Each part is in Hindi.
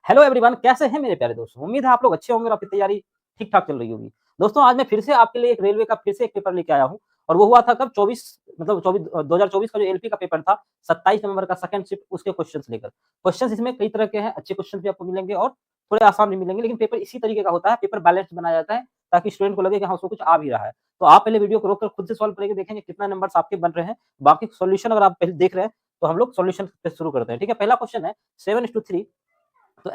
हेलो एवरीवन, कैसे हैं मेरे प्यारे दोस्तों। उम्मीद है आप लोग अच्छे होंगे और आपकी तैयारी ठीक ठाक चल रही होगी। दोस्तों आज मैं फिर से आपके लिए एक रेलवे का फिर से एक पेपर लेके आया हूँ और वो हुआ था कब 24 मतलब 2024 का जो एलपी का पेपर था 27 नवंबर का सेकंड शिफ्ट उसके क्वेश्चंस लेकर। क्वेश्चंस इसमें कई तरह के हैं, अच्छे क्वेश्चन भी आपको मिलेंगे और थोड़े आसान भी मिलेंगे, लेकिन पेपर इसी तरीके का होता है, पेपर बैलेंस बनाया जाता है ताकि स्टूडेंट को लगे कि हाँ उसको कुछ आ भी रहा है। तो आप पहले वीडियो को रोककर खुद से सॉल्व करके देखेंगे कितना नंबर आपके बन रहे हैं। बाकी सॉल्यूशन अगर आप पहले देख रहे हैं तो हम लोग सॉल्यूशन पे शुरू करते हैं। ठीक है, पहला क्वेश्चन है 7:3 तो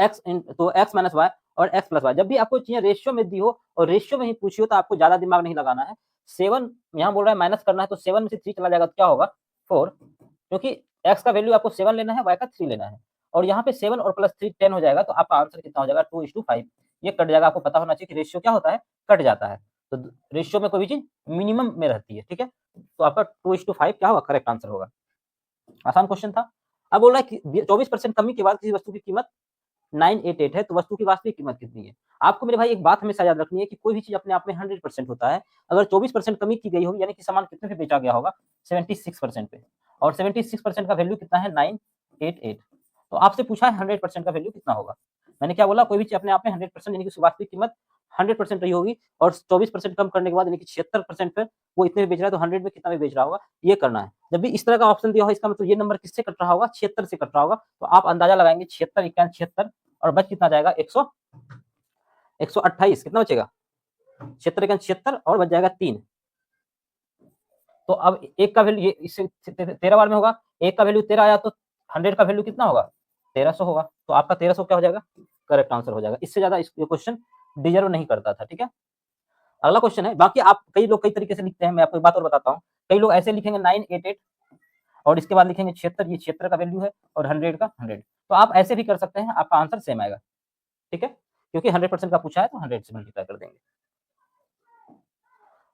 x माइनस वाई और x प्लस वाई। जब भी आपको चीजें रेशियो में दी हो और रेशियो में ही पूछी हो तो आपको ज्यादा दिमाग नहीं लगाना है। 7 यहाँ बोल रहा है माइनस करना है, तो 7 में से 3 चला जाएगा तो क्या होगा 4, क्योंकि x का वैल्यू आपको 7 लेना है, y का 3 लेना है। और यहाँ पे 7 और प्लस 3 10 हो जाएगा, तो आपका आंसर कितना हो जाएगा 2:5। ये कट जाएगा। आपको पता होना चाहिए कि रेशियो क्या होता है, कट जाता है। तो रेशियो में कोई भी चीज मिनिमम में रहती है। ठीक है, तो आपका 2:5 क्या होगा, करेक्ट आंसर होगा। आसान क्वेश्चन था। अब बोल रहा है कि 24% कमी के बाद किसी वस्तु की कीमत 988 है, तो वस्तु की वास्तविक कीमत कितनी है। आपको मेरे भाई एक बात हमेशा याद रखनी है कि कोई भी चीज अपने आप में 100% होता है। अगर 24% कमी की गई होगी यानी कि सामान कितने पे बेचा गया होगा 76% पे, और 76% का वैल्यू कितना है 988। तो आपसे पूछा है 100% का वैल्यू कितना होगा। मैंने क्या बोला, कोई भी चीज अपने आप में 100% यानी कि उसकी वास्तविक कीमत 100% रही होगी, और 24% कम करने के बाद यानी कि 76% पे वो इतने में बेच रहा है, तो 100 में कितना में बेच रहा होगा ये करना है। जब भी इस तरह का ऑप्शन दिया हो इसका मतलब ये नंबर किससे कट रहा होगा, 76 से कट रहा होगा। तो आप अंदाजा लगाएंगे 76 इक्यावन 76 और बच कितना जाएगा 128। कितना बचेगा 76 इक्यावन 76 और बच जाएगा 3। तो अब एक का वैल्यू ये इससे 13 बार में होगा, एक का वैल्यू 13 आया तो 100 का वैल्यू कितना होगा 1300 होगा। तो आपका 1300 क्या हो जाएगा, करेक्ट आंसर हो जाएगा। इससे ज्यादा इस क्वेश्चन डिजर्व नहीं करता था। ठीक है, अगला क्वेश्चन है। बाकी आप कई लोग कई तरीके से लिखते हैं, मैं आपको एक बात और बताता हूँ। कई लोग ऐसे लिखेंगे 988 और इसके बाद लिखेंगे 76, ये 76 का वैल्यू है और 100 का 100। तो आप ऐसे भी कर सकते हैं, आपका आंसर सेम आएगा। ठीक है, क्योंकि 100% का पूछा है तो 100 से मल्टीप्लाई कर देंगे।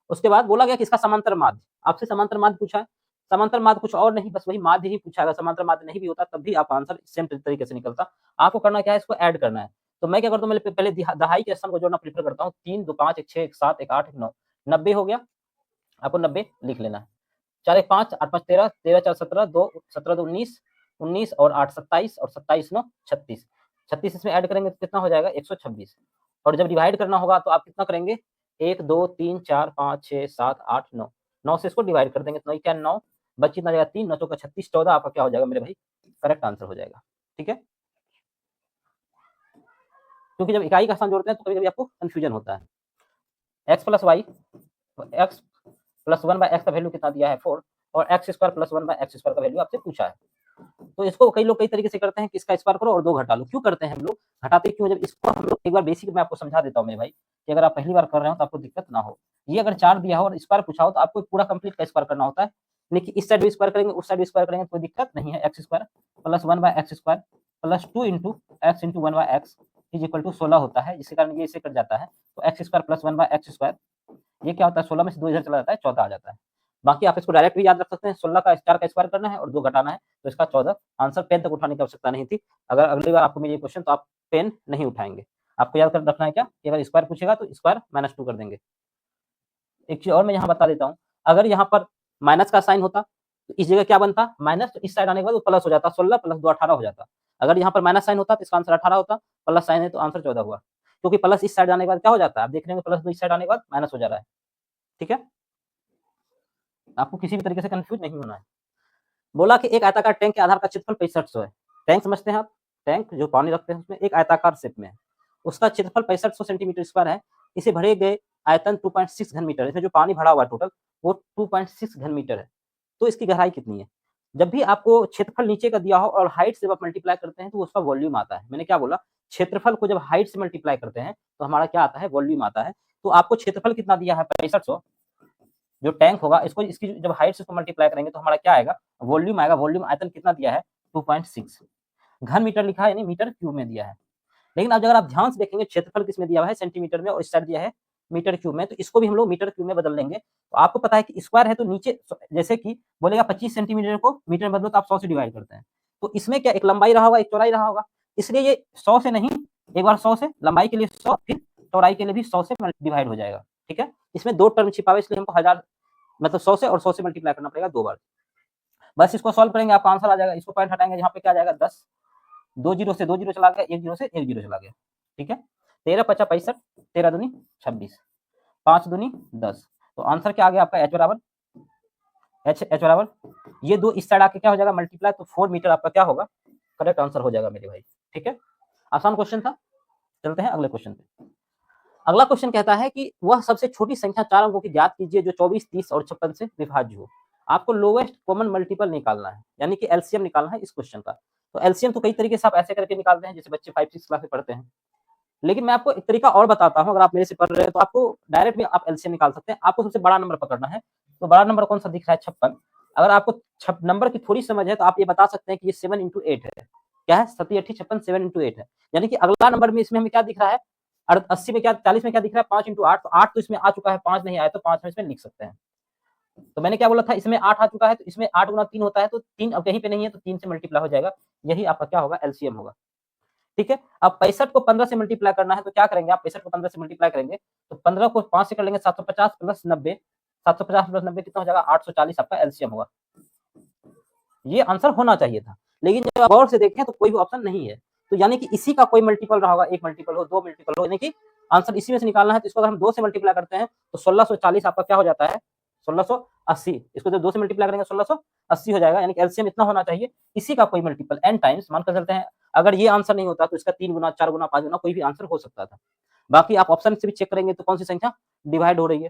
उसके बाद बोला गया कि इसका समांतर माध्य, आपसे समांतर माध्य पूछा है। समांतर माध्य कुछ और नहीं, बस वही माध्य ही पूछा है। अगर समांतर माध्य नहीं भी होता तब भी आप आंसर सेम तरीके से निकलता। आपको करना क्या है, इसको ऐड करना है। तो मैं क्या करता हूँ, मैं पहले दहाई के स्थान को जोड़ना प्रेफर करता हूँ। 3 2 5 1 6 1 7 1 8 1 9, 90 हो गया। आपको 90 लिख लेना है। 4 1 5 8 5 13, 13 4 17, 2 17 2 19, 19 और 8 27 और 27 9 36। 36 इसमें ऐड करेंगे तो कितना हो जाएगा 126। और जब डिवाइड करना होगा तो आप कितना करेंगे 1 2 3 4 5 6 7 8 9, 9 से इसको डिवाइड कर देंगे तो 9 क्या 9 बच कितना जाएगा 3, 9 चौका 36, 14 आपका क्या हो जाएगा मेरे भाई, करेक्ट आंसर हो जाएगा। ठीक है, क्योंकि जब इकाई का स्थान जोड़ते हैं तो कभी कभी आपको कंफ्यूजन होता है। X plus y, x plus 1/x का वैल्यू कितना दिया है 4, और x square plus 1/x square का वैल्यू आपसे पूछा है। तो इसको कई लोग कई तरीके से करते हैं कि इसका स्क्वायर करो और 2 घटा लो। क्यों करते हैं हम लोग, घटाते क्यों। जब इसको हम लोग एक बार बेसिक मैं आपको समझा देता हूँ मेरे भाई, कि अगर आप पहली बार कर रहे हो तो आपको दिक्कत ना हो। ये अगर 4 दिया हो और स्क्वायर पूछा हो तो आपको पूरा कंप्लीट का स्क्वायर करना होता है। लेकिन इस साइड भी स्क्वायर करेंगे उस साइड भी स्क्वायर करेंगे कोई दिक्कत नहीं है। X square plus 1/x square plus 2 into x into 1/x is equal to 16 होता है, जिसके कारण ये इसे कट जाता है। तो x square plus 1/x square ये क्या होता है 16 में से 2 इधर चला जाता है 14 आ जाता है। बाकी आप इसको डायरेक्ट भी याद रख सकते हैं, 16 का 4 का स्क्वायर करना है और 2 घटाना है तो इसका 14। आंसर पेन तक उठाने की आवश्यकता नहीं थी। अगर अगली बार आपको मिले क्वेश्चन तो आप पेन नहीं उठाएंगे। आपको याद कर रखना है क्या कि अगर स्क्वायर पूछेगा तो स्क्वायर -2 कर देंगे। एक चीज और मैं यहाँ बता देता हूँ, अगर यहाँ पर माइनस का साइन होता तो इस जगह क्या बनता माइनस, तो इस साइड आने के बाद वो प्लस हो जाता, 16 प्लस 2 18 हो जाता। अगर यहाँ पर माइनस साइन होता तो इसका आंसर 18 होता, प्लस साइन है तो आंसर 14 हुआ। क्योंकि प्लस इस साइड आने के बाद क्या हो जाता है, आप देख रहे प्लस 2 इस साइड आने के बाद माइनस हो जा रहा है। ठीक है, आपको किसी भी तरीके से कंफ्यूज नहीं होना है। बोला कि एक आयताकार टैंक के आधार का क्षेत्रफल 6500 है। टैंक समझते हैं आप, टैंक जो पानी रखते हैं उसमें एक आयताकार शेप में है, उसका क्षेत्रफल 6500 सेंटीमीटर स्क्वायर है। इसे भरे गए आयतन 2.6 घन मीटर है। इसमें जो पानी भरा हुआ है टोटल वो 2.6 घन मीटर है। तो इसकी गहराई कितनी है। जब भी आपको क्षेत्रफल नीचे का दिया हो और हाइट से आप मल्टीप्लाई करते हैं तो उसका वॉल्यूम आता है। मैंने क्या बोला, क्षेत्रफल को जब हाइट से मल्टीप्लाई करते हैं तो हमारा क्या आता है, वॉल्यूम आता है। तो आपको क्षेत्रफल कितना दिया है 6500, जो टैंक होगा इसको इसकी जब हाइट से इसको मल्टीप्लाई करेंगे तो हमारा क्या आएगा, वॉल्यूम आएगा। वॉल्यूम आयतन कितना दिया है 2.6 घन मीटर लिखा है, यानी मीटर क्यूब में दिया है। लेकिन अब अगर आप ध्यान से देखेंगे क्षेत्रफल किसमें दिया हुआ है सेंटीमीटर में, और इस साइड दिया है मीटर क्यूब में, तो इसको भी हम लोग मीटर क्यूब में बदल लेंगे। तो आपको पता है कि स्क्वायर है तो नीचे जैसे कि बोलेगा 25 सेंटीमीटर को मीटर में बदलो तो आप 100 से डिवाइड करते हैं। तो इसमें क्या एक लंबाई रहा होगा एक चौड़ाई रहा होगा, इसलिए ये 100 से नहीं, एक बार 100 से लंबाई के लिए 100 फिर चौड़ाई के लिए भी 100 से डिवाइड हो जाएगा। ठीक है, इसमें 2 टर्म छिपा हुआ इसलिए हमको 1000 मतलब 100 से और 100 से मल्टीप्लाई करना पड़ेगा 2 बार। बस इसको सॉल्व करेंगे आपका आंसर आ जाएगा। इसको पॉइंट हटाएंगे यहाँ पे क्या आ जाएगा 10 2 जीरो से 2 जीरो चला गया, 1 जीरो से 1 जीरो चला गया, ठीक है। 13 पचा 65, 13 दूनी 26, 5 दूनी 10। तो आंसर क्या आ गया आपका, एच बराबर ये दो इस साइड आके क्या हो जाएगा मल्टीप्लाई, तो 4 मीटर आपका क्या होगा, करेक्ट आंसर हो जाएगा मेरे भाई, ठीक है। आसान क्वेश्चन था। चलते हैं अगले क्वेश्चन पे। अगला क्वेश्चन कहता है कि वह सबसे छोटी संख्या 4 अंकों की ज्ञात कीजिए जो 24, 30 और 56 से विभाज्य हो। आपको लोवेस्ट कॉमन मल्टीपल निकालना है, यानी कि एलसीएम निकालना है इस क्वेश्चन का। तो एलसीएम तो कई तरीके से आप ऐसे करके निकालते हैं जैसे बच्चे 5-6 क्लास में पढ़ते हैं, लेकिन मैं आपको एक तरीका और बताता हूँ। अगर आप मेरे से पढ़ रहे हैं तो आपको डायरेक्ट भी आप एलसीएम निकाल सकते हैं। आपको सबसे बड़ा नंबर पकड़ना है, तो बड़ा नंबर कौन सा दिख रहा है, 56। अगर आपको नंबर की थोड़ी समझ है तो आप ये बता सकते हैं कि ये 7 into 8 है। क्या है, 7 8 56, 7 into 8 है। यानी कि अगला नंबर में इसमें हमें क्या दिख रहा है, 80 में क्या, 40 में क्या दिख रहा है, 5 into 8। तो 8 तो इसमें आ चुका है, 5 नहीं आया तो 5 हम इसमें लिख सकते हैं। तो मैंने क्या बोला था, इसमें 8 आ चुका है, तो इसमें 8 गुना 3 होता है, तो 3 अब कहीं पे नहीं है, तो 3 से मल्टीप्लाई हो जाएगा। यही आपका क्या होगा, एलसीएम होगा, ठीक है। अब 65 को 15 से मल्टीप्लाई करना है, तो क्या करेंगे आप, 65 को 15 से मल्टीप्लाई करेंगे तो 15 को 5 से कर लेंगे, 750 प्लस 90, 750 प्लस 90 कितना हो जाएगा, 840 आपका एलसीएम होगा। ये आंसर होना चाहिए था, लेकिन जब आप गौर से देखें तो कोई भी ऑप्शन नहीं है। तो यानी कि इसी का कोई मल्टीपल रहा होगा, एक मल्टीपल हो, दो मल्टीपल हो, यानी कि आंसर इसी में से निकालना है। तो इसको अगर हम 2 से मल्टीप्लाई करते हैं तो 1640 आपका क्या हो जाता है, 1680। इसको जब 2 से मल्टीप्लाई करेंगे 1680 हो जाएगा, यानी कि एलसीएम इतना होना चाहिए। इसी का कोई मल्टीपल एन टाइम्स मान कर चलते हैं। अगर ये आंसर नहीं होता तो इसका 3 गुना, 4 गुना, 5 गुना कोई भी आंसर हो सकता था। बाकी आप ऑप्शन से भी चेक करेंगे तो कौन सी संख्या डिवाइड हो रही है,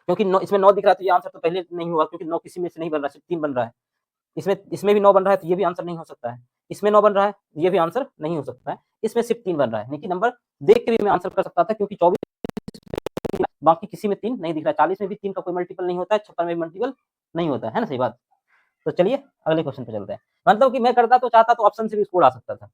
क्योंकि इसमें 9 दिख रहा है तो ये आंसर तो पहले नहीं हुआ, क्योंकि 9 किसी में से नहीं बन रहा, सिर्फ 3 बन रहा है। इसमें भी 9 बन रहा है तो ये भी आंसर नहीं हो सकता है। इसमें 9 बन रहा है, ये भी आंसर नहीं हो सकता है। इसमें सिर्फ 3 बन रहा है, यानी कि नंबर देख के भी मैं आंसर कर सकता था, क्योंकि 24 बाकी किसी में 3 नहीं दिख रहा है, 40 में भी 3 का कोई मल्टीपल नहीं होता है, 56 में भी मल्टीपल नहीं होता है ना, सही बात। तो चलिए अगले क्वेश्चन पे चलते हैं। मतलब कि मैं करता तो चाहता तो ऑप्शन से भी इसको उड़ा सकता था।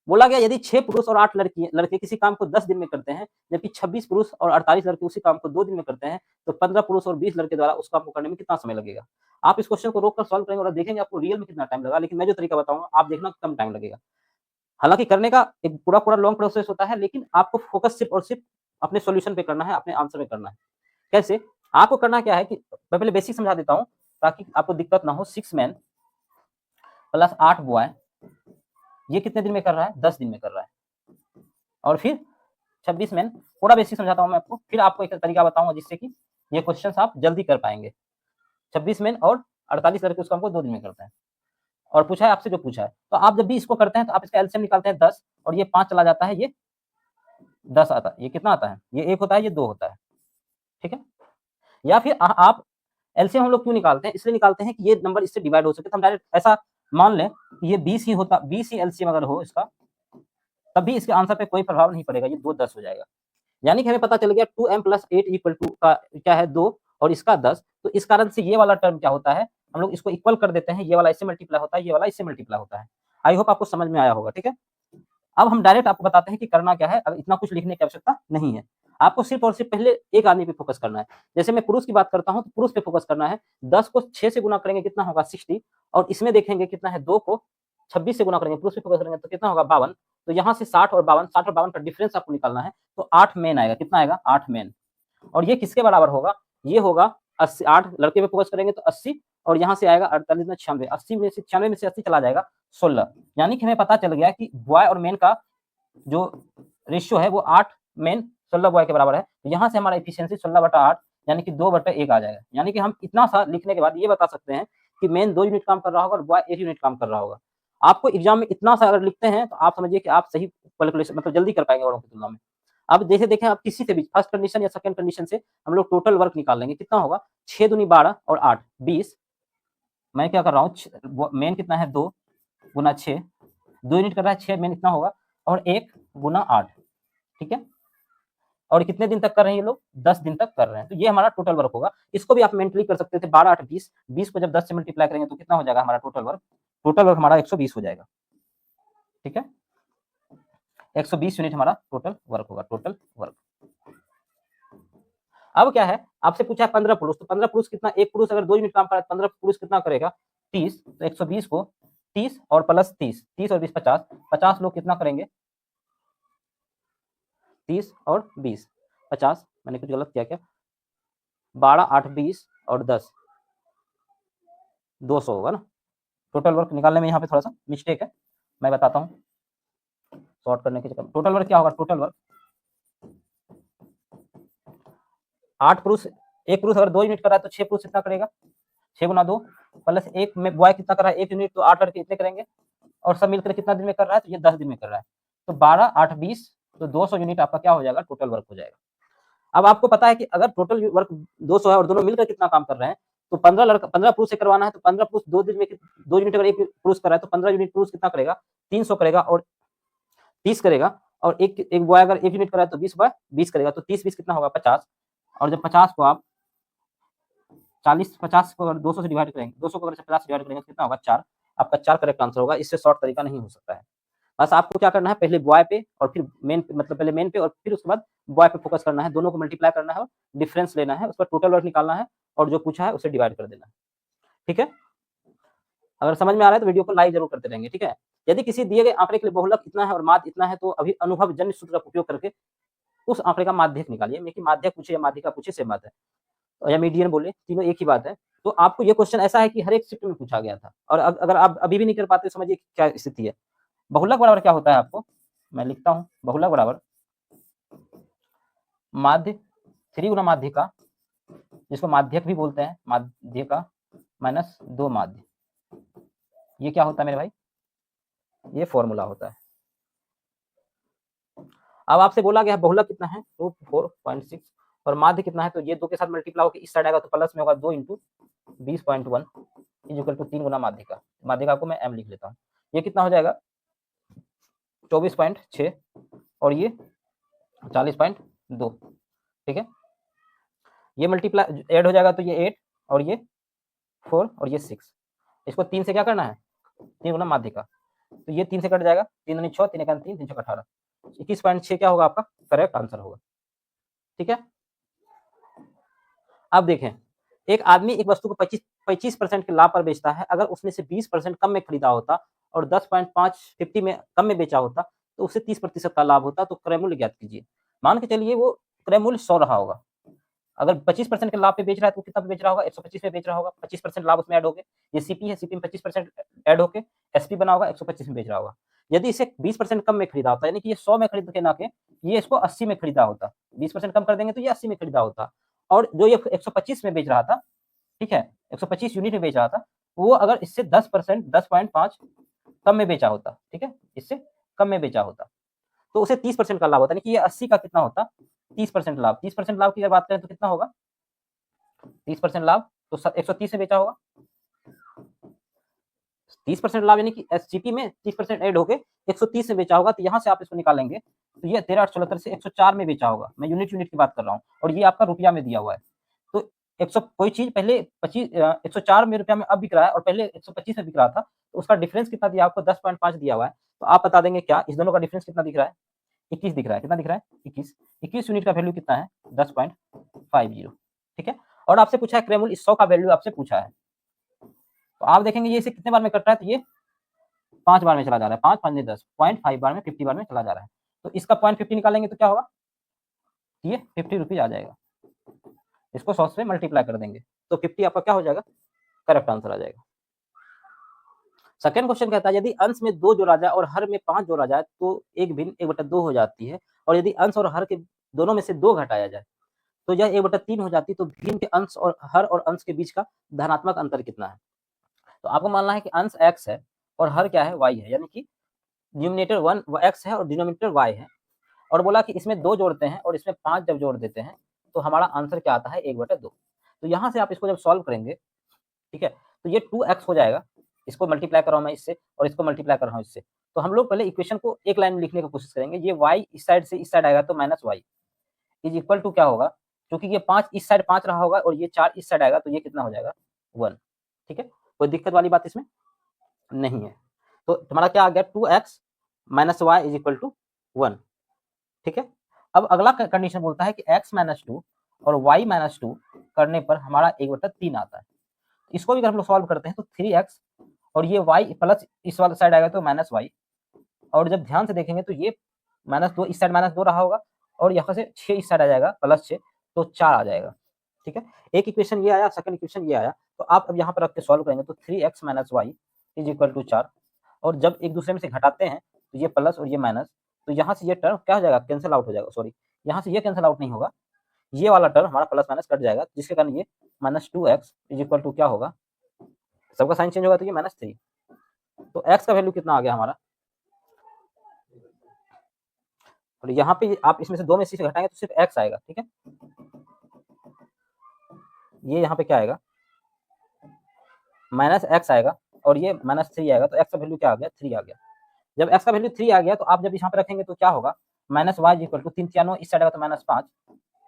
बोला गया यदि 6 पुरुष और 8 लड़के किसी काम को 10 दिन में करते हैं, जबकि 26 पुरुष और 48 लड़के उसी काम को 2 दिन में करते हैं, तो 15 पुरुष और 20 लड़के द्वारा उस काम को करने में कितना समय लगेगा। आप इस क्वेश्चन को रोककर सॉल्व करेंगे और देखेंगे आपको रियल में कितना टाइम लगा, लेकिन मैं जो तरीका बताऊंगा आप देखना कम टाइम लगेगा। हालांकि करने का एक पूरा लॉन्ग प्रोसेस होता है, लेकिन आपको फोकस सिर्फ और सिर्फ अपने सोल्यूशन पे करना है, अपने आंसर पे करना है। कैसे, आपको करना क्या है कि मैं पहले बेसिक समझा देता हूँ ताकि आपको दिक्कत ना हो। 6 मैन प्लस 8 बॉय, ये कितने दिन में कर रहा है, 10 दिन में कर रहा है। और फिर 26 मैन, पूरा बेसिक समझाता हूँ मैं आपको, फिर आपको एक तरीका बताऊंगा जिससे कि ये क्वेश्चन आप जल्दी कर पाएंगे। 26 मैन और 48 लड़के उस काम को 2 दिन में करते हैं, और पूछा है आपसे जो पूछा है। तो आप जब भी इसको करते हैं तो आप इसका एलसीएम निकालते हैं 10, और ये 5 चला जाता है, ये 10 आता है, ये कितना आता है, ये 1 होता है, ये 2 होता है, ठीक है। या फिर आप एलसीएम हम लोग क्यों निकालते हैं, इसलिए निकालते हैं कि ये नंबर इससे डिवाइड हो सके। तो हम डायरेक्ट ऐसा मान लें कि ये 20 ही होता, 20 ही एलसीएम अगर हो इसका, तब भी इसके आंसर पे कोई प्रभाव नहीं पड़ेगा, ये 2 10 हो जाएगा। यानी कि हमें पता चल गया 2m + 8 = 2 का क्या है, 2, और इसका 10। तो इस कारण से ये वाला टर्म क्या होता है, हम लोग इसको इक्वल कर देते हैं, ये वाला इससे मल्टीप्लाई होता है, ये वाला इससे मल्टीप्लाई होता है। आई होप आपको समझ में आया होगा, ठीक है। अब हम डायरेक्ट आपको बताते हैं कि करना क्या है। अब इतना कुछ लिखने की आवश्यकता नहीं है, आपको सिर्फ और सिर्फ पहले एक आदमी पे फोकस करना है। जैसे मैं पुरुष की बात करता हूं तो पुरुष पे फोकस करना है। 10 को 6 से गुना करेंगे कितना होगा, 60, और इसमें देखेंगे कितना है, 2 को 26 से गुना करेंगे, पुरुष पे फोकस करेंगे तो कितना होगा, 52। तो यहाँ से 60 और 52, 60 और 52 का डिफरेंस आपको निकालना है। तो 8 मेन आएगा, कितना आएगा, 8 मेन। और ये किसके बराबर होगा, ये होगा 80, 8 लड़के पे फोकस करेंगे तो 80, और यहाँ से आएगा 48 में 96, 80 में से 96 में से 80 चला जाएगा 16। यानी कि हमें पता चल गया कि बॉय और मेन का जो रेशियो है वो 8 मेन 16 बॉय के बराबर है। तो यहाँ से हमारा एफिशिएंसी 16/8 यानी कि 2/1 आ जाएगा। यानी कि हम इतना सा लिखने के बाद ये बता सकते हैं कि मेन 2 यूनिट काम कर रहा होगा और बॉय 1 यूनिट काम कर रहा होगा। आपको एग्जाम में इतना सा अगर लिखते हैं तो आप समझिए कि आप सही कैलकुलेशन मतलब जल्दी कर पाएंगे औरों की तुलना में। अब जैसे देखें, आप किसी से भी फर्स्ट कंडीशन या सेकंड कंडीशन से हम लोग टोटल वर्क निकाल लेंगे, कितना होगा, 6 दूनी 12 और 8 20। मैं क्या कर रहा हूँ, मेन कितना है, 2 गुना 6, 2 यूनिट कर रहा है, 6 मेन इतना होगा, और 1 गुना 8, ठीक है। और कितने दिन तक कर रहे हैं ये लोग, 10 दिन तक कर रहे हैं। तो ये हमारा टोटल वर्क होगा। इसको भी आप मेंटली कर सकते थे, 12 8 20, 20 को जब 10 से मल्टीप्लाई करेंगे तो कितना हो जाएगा हमारा टोटल वर्क, टोटल वर्क हमारा 120 हो जाएगा, ठीक है। 120 यूनिट हमारा टोटल वर्क होगा, टोटल वर्क। अब क्या है, आपसे पूछा है 15 पुरुष, तो 15 पुरुष कितना, एक पुरुष अगर 2 यूनिट काम कर रहा है, 15 पुरुष कितना करेगा, 30। तो 120 को 30 और प्लस 30, 30 और 20 50, 50 लोग कितना करेंगे, 30 और 20 50, मैंने कुछ गलत किया क्या, 12 8 20 और 10 200 होगा ना। टोटल वर्क निकालने में यहाँ पे थोड़ा सा मिस्टेक है, मैं बताता हूँ सॉर्ट करने के चक्कर। टोटल वर्क क्या होगा, टोटल वर्क 8 पुरुष, एक पुरुष अगर 2 यूनिट कर रहा है तो 6 पुरुष कितना करेगा, 6 गुना 2 प्लस 1 में बॉय कितना कर रहा है 1 यूनिट, तो 8 लड़के इतने करेंगे, और सब मिलकर कितना दिन में कर रहा है, तो ये 10 दिन में कर रहा है, तो 12 8 20, तो 200 यूनिट आपका क्या हो जाएगा, टोटल वर्क हो जाएगा। अब आपको पता है कि अगर टोटल वर्क 200 है और दोनों मिलकर कितना काम कर रहे हैं, तो 15 पुरुष से करवाना है, तो 15 पुरुष 2 दिन में 2 यूनिट अगर एक पुरुष कर रहा है तो 15 यूनिट पुरुष कितना करेगा, 300 करेगा और 30 करेगा, और एक बॉय अगर 1 यूनिट कर रहा है तो 20 बॉय 20 करेगा, तो 30 20 कितना होगा 50, और जब 50 को आप 50 को अगर 200 से डिवाइड करेंगे, 200 को अगर 50 से डिवाइड करेंगे तो कितना होगा 4, आपका 4 करेक्ट आंसर होगा। इससे शॉर्ट तरीका नहीं हो सकता है। बस आपको क्या करना है, पहले बॉय पे और फिर मेन पे, मतलब पहले मेन पे और फिर उसके बाद बॉय पे फोकस करना है, दोनों को मल्टीप्लाई करना है और डिफरेंस लेना है, उसका टोटल वर्क निकालना है और जो पूछा है उसे डिवाइड कर देना है। ठीक है, अगर समझ में आ रहा है तो वीडियो को लाइक जरूर करते रहेंगे। ठीक है, यदि किसी दिए गए आंकड़े के लिए बहुलक इतना है और माध्य इतना है, तो अभी अनुभव जन्य सूत्र का उपयोग करके उस आंकड़े का माध्यक निकालिए। मैं कि माध्यक पूछे या माध्यिका पूछे सेम बात है, या मीडियन बोले, तीनों एक ही बात है। तो आपको ये क्वेश्चन ऐसा है कि हर एक शिफ्ट में पूछा गया था, और अगर आप अभी भी नहीं कर पाते समझिए क्या स्थिति है। बहुलक बराबर क्या होता है, आपको मैं लिखता हूँ, बहुलक बराबर माध्य 3 गुना माध्यिका, जिसको माध्यक भी बोलते हैं, माध्यिका माइनस 2 माध्य, ये क्या होता है मेरे भाई, ये फॉर्मूला होता है। अब आपसे बोला गया बहुलक कितना है, 4.6, और माध्य कितना है, तो ये 2 के साथ मल्टीप्लाई होकर इस साइड आएगा तो प्लस में होगा 2 इंटू 20.1 इज इक्वल टू 3 गुना माध्यिका। माध्यिका को मैं m लिख लेता हूँ, ये कितना हो जाएगा 24.6 और ये 40.2। ठीक है, ये मल्टीप्लाई ऐड हो जाएगा तो ये 8 और ये 4 और ये 6, इसको 3 से क्या करना है, 3 गुना माध्यिका, तो ये 3 से कट जाएगा, 3 दूनी 6, 3 एक 3, 3 6 18, 21.6 क्या होगा आपका करेक्ट आंसर होगा। ठीक है, अब देखें, एक आदमी एक वस्तु को 25% के लाभ पर बेचता है, अगर उसने से 20% कम में खरीदा होता और 10.5 में कम में बेचा होता तो उससे 30% का लाभ होता, तो क्रय मूल्य ज्ञात कीजिए। मान के चलिए वो क्रय मूल्य 100 रहा होगा, अगर 25% के लाभ पे बेच रहा है तो कितना पे बेच रहा होगा, 125 पे बेच रहा होगा, 25% लाभ उसमें ऐड हो गए, ये सीपी है, सीपी में 25% ऐड होके एसपी बना होगा, 125 में बेच रहा होगा। यदि इसे 20% कम में खरीदा होता, यानी कि ये 100 में खरीद के ना के ये इसको 80 में खरीदा होता, 20% कम कर देंगे तो ये 80 में खरीदा होता, और जो ये 125 में बेच रहा था, ठीक है, 125 यूनिट में बेच रहा था, वो अगर इससे 10% 10.5 कम में बेचा होता, ठीक है, इससे कम में बेचा होता, तो उसे 30% का लाभ होता, यानी कि ये 80 का कितना होता, 30% लाभ। 30% लाभ की अगर बात करें तो कितना होगा 30% लाभ, तो 130 में बेचा होगा, 30% लाभ यानी कि एससीपी में 30% ऐड होके 130 में बेचा होगा, तो यहाँ से आप इसको निकालेंगे तो ये 13,876 से 104 में बेचा होगा, मैं यूनिट यूनिट की बात कर रहा हूँ, और ये आपका रुपया में दिया हुआ है, तो 100 कोई चीज पहले 104 में रुपया में अब बिक रहा है और पहले 125 में बिक रहा था, तो उसका डिफरेंस कितना दिया आपको 10.5 दिया हुआ है, तो आप बता देंगे क्या इस दोनों का डिफरेंस कितना दिख रहा है, 21 दिख रहा है, कितना दिख रहा है 21 यूनिट का वैल्यू कितना है 10.50। ठीक है, और आपसे पूछा है क्रय मूल्य 100 का वैल्यू आपसे पूछा है, तो आप देखेंगे ये इसे कितने बार में कट रहा है, तो ये 5 बार में चला जा रहा है, 5 5 10 0.5 बार में 50 बार में चला जा रहा है, तो इसका 0.50 निकालेंगे तो क्या होगा, ये 50 रुपीज आ जाएगा, इसको 100 से मल्टीप्लाई कर देंगे तो 50 आपका क्या हो जाएगा करेक्ट आंसर आ जाएगा। सेकंड क्वेश्चन कहता है यदि अंश में 2 जोड़ा जाए और हर में 5 जोड़ा जाए तो एक भिन्न 1/2 हो जाती है, और यदि अंश और हर के दोनों में से 2 घटाया जाए तो यह 1/3 हो जाती है, तो भिन्न के अंश और हर और अंश के बीच का धनात्मक अंतर कितना है। तो आपको मानना है कि अंश x है और हर क्या है y है, यानी कि न्यूमिनेटर 1 x है और डिनोमिनेटर y है, और बोला कि इसमें 2 जोड़ते हैं और इसमें 5 जब जोड़ देते हैं तो हमारा आंसर क्या आता है 1/2। तो यहाँ से आप इसको जब सॉल्व करेंगे, ठीक है, तो ये 2x हो जाएगा, इसको मल्टीप्लाई कर रहा हूँ मैं इससे और इसको मल्टीप्लाई कर रहा हूँ इससे, तो हम लोग पहले इक्वेशन को एक लाइन में लिखने की कोशिश करेंगे, ये y इस साइड से इस साइड आएगा तो minus y is equal to क्या होगा, क्योंकि ये 5 इस साइड 5 रहा होगा और ये 4 इस साइड आएगा तो ये कितना हो जाएगा 1। ठीक है, कोई दिक्कत वाली बात इसमें नहीं है, तो तुम्हारा क्या आ गया 2x minus y is equal to 1। ठीक है, अब अगला कंडीशन बोलता है कि x माइनस 2 और y माइनस 2 करने पर हमारा 1/3 आता है, इसको भी अगर हम लोग सॉल्व करते हैं तो 3x और ये y प्लस इस वाले साइड आएगा तो माइनस y, और जब ध्यान से देखेंगे तो ये -2 इस साइड -2 रहा होगा और यहाँ से 6 इस साइड आ जाएगा +6 तो 4 आ जाएगा। ठीक है, एक इक्वेशन ये आया, सेकंड इक्वेशन ये आया, तो आप अब यहाँ पर रख के सॉल्व करेंगे तो 3x minus y is equal to 4, और जब एक दूसरे में से घटाते हैं तो ये प्लस और ये माइनस, तो यहाँ से ये टर्म क्या हो जाएगा, कैंसिल आउट हो जाएगा। सॉरी, यहाँ से ये कैंसिल आउट नहीं होगा, ये वाला टर्म हमारा प्लस माइनस कट जाएगा, जिसके कारण ये -2x इज इक्वल टू क्या होगा, सबका साइन चेंज होगा तो ये -3। तो x का वैल्यू कितना आ गया हमारा, और यहाँ पे आप इसमें से 2 में से घटाएंगे तो सिर्फ x आएगा। ठीक है, ये यहाँ पे क्या आएगा, -x आएगा और ये -3 आएगा, तो x का वैल्यू क्या आ गया, 3 आ गया। जब x का वैल्यू 3 आ गया तो आप जब यहाँ पे रखेंगे तो क्या होगा, -y इक्वल टू 3 3 9 इस साइड आएगा तो -5,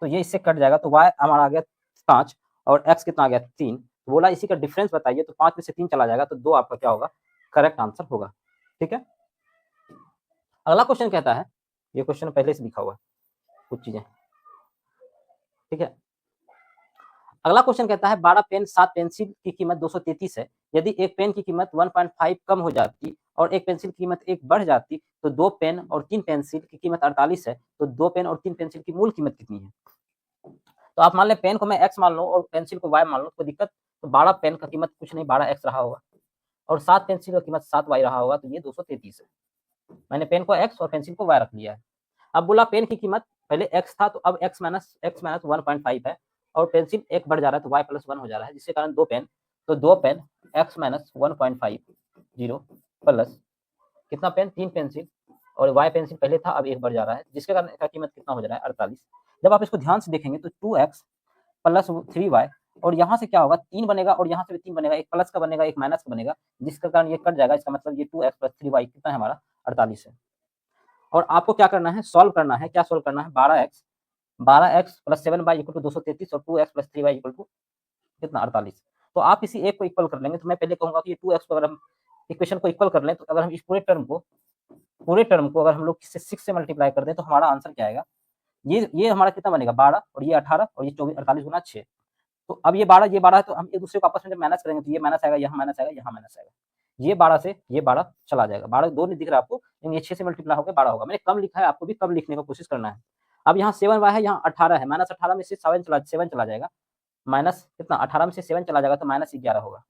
तो ये इससे कट जाएगा, तो y हमारा आ गया 5 और x कितना आ गया 3। तो बोला इसी का डिफरेंस बताइए, तो 5 में से 3 चला जाएगा तो 2 आपका क्या होगा, करेक्ट आंसर होगा। ठीक है, अगला क्वेश्चन कहता है, ये क्वेश्चन पहले से लिखा हुआ है कुछ चीजें। ठीक है, अगला क्वेश्चन कहता है 12 पेन 7 पेंसिल की कीमत 233 है। यदि एक पेन की कीमत 1.5 कम हो जाती और एक पेंसिल की कीमत 1 बढ़ जाती तो 2 पेन और 3 पेंसिल की कीमत 48 है, तो 2 पेन और 3 पेंसिल की मूल कीमत कितनी है। तो आप मान लें पेन को मैं x मान लूं और पेंसिल को y मान लूं, कोई दिक्कत, तो 12 पेन का कीमत कुछ नहीं 12x रहा होगा और 7 पेंसिल का कीमत 7y रहा होगा, तो ये 233 है। मैंने पेन को x और पेंसिल को y रख लिया है। अब बोला पेन की कीमत पहले x था तो अब x माइनस 1.5 है और पेंसिल 1 बढ़ जा रहा है तो y प्लस 1 हो जा रहा है, जिसके कारण 2 पेन, तो 2 पेन x माइनस 1.5 0 प्लस कितना पेन 3 पेंसिल और y पेंसिल पहले था अब 1 बढ़ जा रहा है, जिसके कारण इसका कीमत कितना हो जा रहा है 48। जब आप इसको ध्यान से देखेंगे तो 2x प्लस 3y और यहाँ से क्या होगा 3 बनेगा और यहाँ से भी 3 बनेगा, एक प्लस का बनेगा एक माइनस का बनेगा, जिसके कारण ये कट जाएगा। इसका मतलब ये 2x प्लस 3y कितना है हमारा 48 है। और आपको क्या करना है, सॉल्व करना है। क्या सॉल्व करना है, 12x plus 7y equal to 233 और 2x plus 3y equal to कितना 48। तो आप किसी एक को इक्वल कर लेंगे, तो मैं पहले कहूंगा कि ये 2x को अगर हम इक्वेशन को इक्वल कर लें, तो अगर हम इस पूरे टर्म को अगर हम लोग 6 से मल्टीप्लाई कर दें तो हमारा आंसर क्या आएगा, ये हमारा कितना बनेगा 12 और ये 18 और ये 24, 48 गुना 6। तो अब ये 12 है तो हम एक दूसरे को आपस में जब माइनस करेंगे तो ये माइनस आएगा, यहाँ माइनस आएगा, यहाँ माइनस आएगा, ये 12 से ये 12 चला जाएगा, 12 2 नहीं दिख रहा आपको, लेकिन ये 6 से मल्टीप्लाई होकर 12 होगा। मैंने कम लिखा है, आपको भी कम लिखने का कोशिश करना है। अब यहाँ 7y है, यहाँ 18 है, -18 में से 7 चला जाएगा, माइनस कितना 18 में से 7 चला जाएगा तो -11 होगा।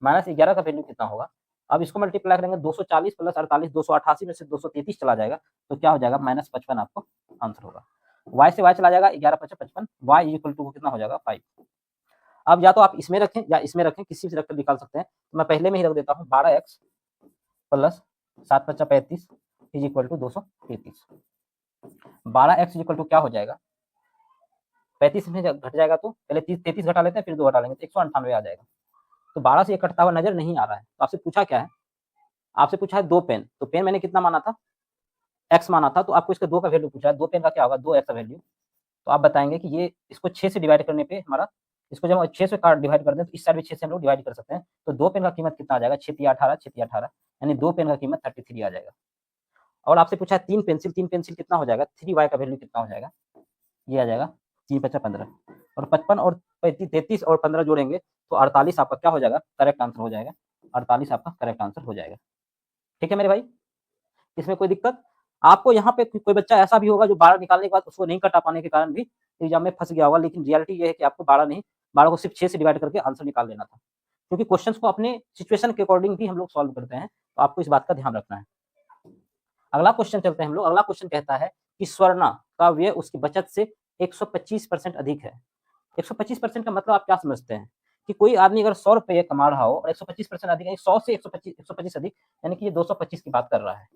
-11 का वैल्यू कितना होगा, अब इसको मल्टीप्लाई करेंगे 240 प्लस 48, 288 में से 233 चला जाएगा तो क्या हो जाएगा -55 आपको आंसर होगा। y से y चला जाएगा, 11 5 55, y इक्वल टू कितना हो जाएगा 5। अब या तो आप इसमें रखें या इसमें रखें, किसी से रखकर निकाल सकते हैं, तो मैं पहले में ही रख देता हूँ 12x plus 7 5 35 is equal to 233। 12x equal to क्या हो जाएगा, 35 में घट जाएगा तो पहले 33 घटा लेते हैं फिर 2 घटा लेंगे तो 198 आ जाएगा। तो 12 से ये कटता हुआ नजर नहीं आ रहा है। तो आपसे पूछा क्या है, आपसे पूछा है 2 पेन, तो पेन मैंने कितना माना था, x माना था, तो आपको इसका 2 का वैल्यू पूछा है, 2 पेन का क्या होगा 2x का वैल्यू। तो आप बताएंगे कि ये इसको 6 से डिवाइड करने पे हमारा, इसको जब 6 से डिवाइड कर दें तो इस साइड भी 6 से हम लोग डिवाइड कर सकते हैं, तो 2 पेन का कीमत कितना आ जाएगा 6 3 18, 6 3 18, यानी 2 पेन का कीमत 33 आ जाएगा। और आपसे पूछा है 3 पेंसिल कितना हो जाएगा, 3y का वैल्यू कितना हो जाएगा, ये आ जाएगा 3 5 15 और 55 और 33 और 15 जोड़ेंगे तो 48 आपका क्या हो जाएगा, करेक्ट आंसर हो जाएगा, 48 आपका करेक्ट आंसर हो जाएगा। ठीक है मेरे भाई, इसमें कोई दिक्कत। आपको यहाँ पे कोई बच्चा ऐसा भी होगा जो 12 निकालने के बाद उसको नहीं कटा पाने के कारण भी एग्जाम में फंस गया होगा, लेकिन रियलिटी ये है कि आपको 12 नहीं, 12 को सिर्फ 6 से डिवाइड करके आंसर निकाल लेना था, क्योंकि क्वेश्चंस को अपने सिचुएशन के अकॉर्डिंग भी हम लोग सॉल्व करते हैं, तो आपको इस बात का ध्यान रखना है। अगला क्वेश्चन चलते हैं हम लोग। अगला क्वेश्चन कहता है कि स्वर्णा का व्यय उसकी बचत से 125% अधिक है। 125% का मतलब आप क्या समझते हैं कि कोई आदमी अगर 100 रुपये कमा रहा हो और 125% अधिक, 100 से 125 अधिक, यानी कि ये 225 की बात कर रहा है,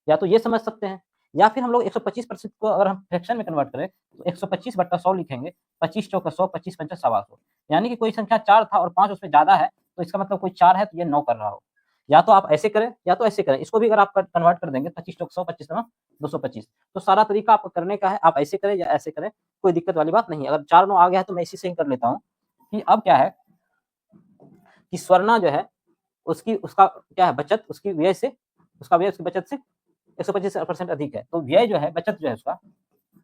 या तो ये समझ सकते हैं, या फिर हम लोग 125% को अगर हम फ्रैक्शन में कन्वर्ट करें तो 125 बट्टा 100 लिखेंगे, 25 चौका 100, 25 पंचा 125, यानी कि कोई संख्या 4 था और 5 उसमें ज्यादा है, तो इसका मतलब कोई 4 है तो ये 9 कर रहा हो। या तो आप ऐसे करें या तो ऐसे करें, इसको भी अगर आप कन्वर्ट कर देंगे 25 चौक 100, 25 225, तो सारा तरीका आपको करने का है, आप ऐसे करें या ऐसे करें, कोई दिक्कत वाली बात नहीं है। अगर 4 9 आ गया है तो मैं इसी से ही कर लेता हूँ कि अब क्या है कि स्वर्णा जो है उसका क्या है, बचत उसकी व्यय से, उसका व्यय उसकी बचत से 125% अधिक है, तो व्यय जो है, बचत जो है उसका,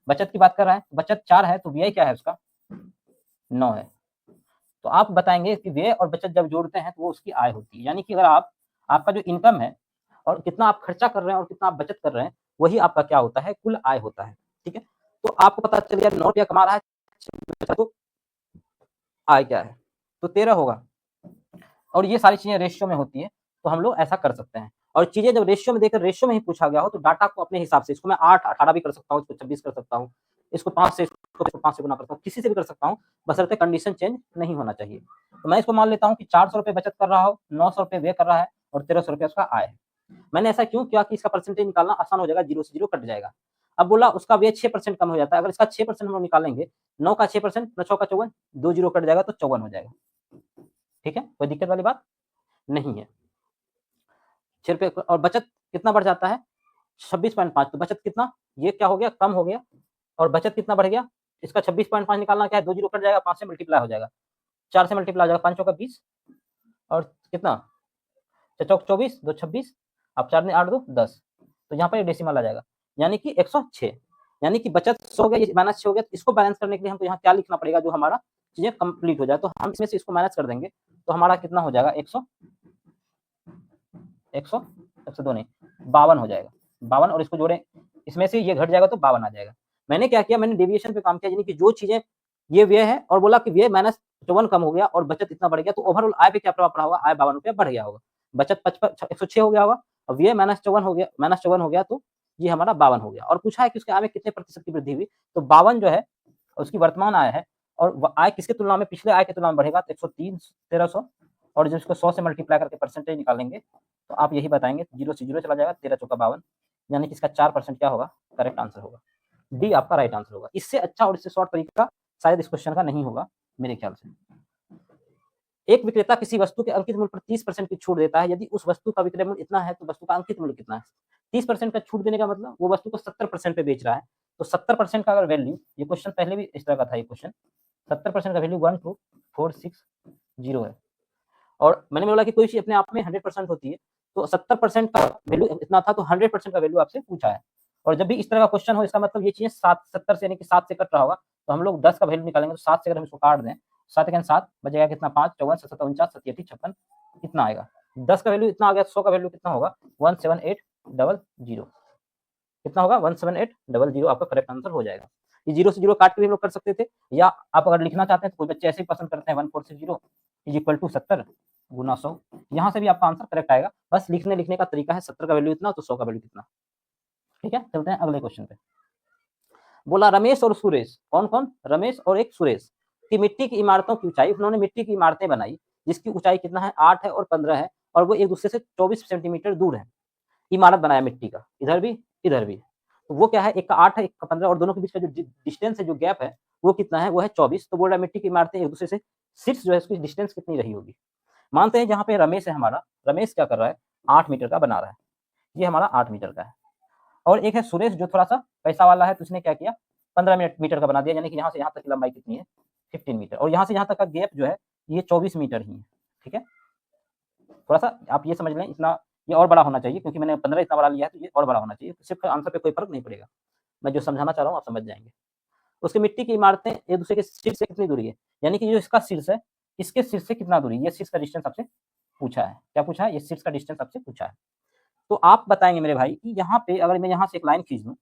बचत की बात कर रहा है, बचत 4 है तो व्यय क्या है उसका 9 है। तो आप बताएंगे कि व्यय और बचत जब जोड़ते हैं तो वो उसकी आय होती है, यानी कि अगर आपका जो इनकम है और कितना आप खर्चा कर रहे हैं और कितना आप बचत कर रहे हैं, वही आपका क्या होता है, कुल आय होता है। ठीक है, तो आपको पता चल गया 9 रुपया कमा रहा है तो आय क्या है, तो 13 होगा, और ये सारी चीजें रेशियो में होती है, तो हम लोग ऐसा कर सकते हैं। और चीजें जब रेशियो में देकर रेशियो में ही पूछा गया हो तो डाटा को अपने हिसाब से, इसको मैं 8 18 भी कर सकता हूँ, इसको 26 कर सकता हूँ, इसको 5 से 5 से गुना करता हूँ, किसी से भी कर सकता हूँ, बशर्ते कंडीशन चेंज नहीं होना चाहिए। तो मैं इसको मान लेता हूँ कि 400 रुपए बचत कर रहा हो, 900 रुपए व्यय कर रहा है और 1300 रुपए उसका आय है। मैंने ऐसा क्यों किया कि इसका परसेंटेज निकालना आसान हो जाएगा, 0 से 0 कट जाएगा। अब बोला उसका व्यय 6% कम हो जाता है, अगर इसका 6% हम लोग निकालेंगे, 9 का 6% 9 का 54, 2 0 कट जाएगा तो 54 हो जाएगा। ठीक है, कोई दिक्कत वाली बात नहीं है। 6 रुपए और बचत कितना बढ़ जाता है, 26.5। तो बचत कितना, ये क्या हो गया, कम हो गया, और बचत कितना बढ़ गया, इसका 26.5 निकालना क्या है, 2 जीरो कट जाएगा, 5 से मल्टीप्लाई हो जाएगा, 4 से मल्टीप्लाई हो जाएगा, 5 चौका 20 और कितना, 6 चौक 24, 2 26, अब 4 ने 8 2 10, तो यहाँ पर ये डेसिमल आ जाएगा, यानी कि 106। यानी कि बचत 100 हो गया, ये माइनस 6 हो गया। तो इसको बैलेंस करने के लिए हमको यहाँ क्या लिखना पड़ेगा, जो हमारा चीजें कंप्लीट हो जाए। तो हम इसमें से इसको माइनस कर देंगे तो हमारा कितना हो जाएगा, 100 102 नहीं 52 हो जाएगा, 52, और इसको जोड़े, इसमें से ये घट जाएगा तो 52 आ जाएगा। मैंने क्या किया, मैंने डेविएशन पे काम किया, यानी कि जो चीजें ये व्यय है और बोला कि व्यय माइनस 54 कम हो गया और बचत इतना बढ़ गया, तो ओवरऑल आय पे क्या प्रभाव पड़ा होगा, आय 52 रुपया बढ़ गया होगा, बचत 106 हो गया होगा, और व्यय माइनस 54 हो गया, तो ये हमारा 52 हो गया। और पूछा है कि उसके आय में कितने प्रतिशत की वृद्धि हुई, तो 52 जो है उसकी वर्तमान आय है, और आय किसके तुलना में, पिछले आय की तुलना में बढ़ेगा, तो 103 1300, और जब इसको 100 से मल्टीप्लाई करके परसेंटेज निकालेंगे तो आप यही बताएंगे, 0 से 0 चला जाएगा, 13 चौका 52, यानी कि इसका 4% क्या होगा, करेक्ट आंसर होगा, डी आपका राइट आंसर होगा। इससे अच्छा और इससे शॉर्ट तरीका शायद इस क्वेश्चन का नहीं होगा मेरे ख्याल से। एक विक्रेता किसी वस्तु के अंकित मूल्य पर 30% की छूट देता है, यदि उस वस्तु का विक्रय मूल्य इतना है तो वस्तु का अंकित मूल्य कितना है। 30% का छूट देने का मतलब वो वस्तु को 70% पे बेच रहा है, तो 70% का अगर वैल्यू, ये क्वेश्चन पहले भी इस तरह का था, ये क्वेश्चन 70% का वैल्यू 12460 है, और मैंने बोला कि कोई चीज अपने आप में 100% होती है, तो 70% का वैल्यू इतना था, तो 100% का वैल्यू आपसे पूछा है। और जब भी इस तरह का क्वेश्चन हो, इसका मतलब ये चीजें 70 से, यानी कि 7 से कट रहा होगा, तो हम लोग 10 का वैल्यू निकालेंगे, तो 7 से अगर हम इसको काट दें, 7 एक 7 बचेगा कितना, 5 54 77 49 87 56, कितना आएगा, 10 का वैल्यू इतना आ गया, 100 का वैल्यू कितना होगा, 17800, कितना होगा, 17800, आपका करेक्ट आंसर हो जाएगा। ये 0 से 0 काट के भी हम लोग कर सकते थे, या आप अगर लिखना चाहते हैं तो कोई बच्चे ऐसे ही पसंद करते हैं, 1460 इज इक्वल टू 70 गुना 100, यहाँ से भी आपका आंसर करेक्ट आएगा। बस लिखने का तरीका है, 70 का वैल्यू इतना तो 100 का वैल्यू कितना। ठीक है, चलते हैं अगले क्वेश्चन पे। बोला रमेश और सुरेश, कौन कौन, रमेश और एक सुरेश, की मिट्टी की इमारतों की ऊंचाई, उन्होंने मिट्टी की इमारतें बनाई जिसकी ऊंचाई कितना है, 8 है और 15 है, और वो एक दूसरे से 24 सेंटीमीटर दूर है। इमारत बनाया मिट्टी का, इधर भी इधर भी, तो वो क्या है, एक का 8 है एक का 15, और दोनों के बीच का जो डिस्टेंस है, जो गैप है, वो कितना है, वो है 24। तो बोल रहा है मिट्टी की इमारतें एक दूसरे से सीट्स जो है उसकी डिस्टेंस कितनी रही होगी। मानते हैं जहाँ पे रमेश है हमारा, रमेश क्या कर रहा है, 8 मीटर का बना रहा है, ये हमारा 8 मीटर का है, और एक है सुरेश जो थोड़ा सा पैसा वाला है, तो उसने क्या किया, 15 मीटर का बना दिया, यानी कि यहाँ से यहाँ तक की लंबाई कितनी है, 15 मीटर, और यहाँ से यहाँ तक का गैप जो है ये 24 मीटर ही है। ठीक है, थोड़ा सा आप ये समझ लें, इतना ये और बड़ा होना चाहिए, क्योंकि मैंने 15 इतना बड़ा लिया है, तो ये और बड़ा होना चाहिए, सिर्फ आंसर पे कोई फर्क नहीं पड़ेगा, मैं जो समझाना चाह रहा हूँ आप समझ जाएंगे। उसकी मिट्टी की इमारतें एक दूसरे के शीर्ष से कितनी दूरी है, यानी कि जो इसका शीर्ष है, इसके शीर्ष से कितना दूरी, ये शीर्ष का डिस्टेंस आपसे पूछा है, क्या पूछा है, ये शीर्ष का डिस्टेंस आपसे पूछा है। तो आप बताएंगे मेरे भाई कि यहाँ पे अगर मैं यहाँ से एक लाइन खींच दूं,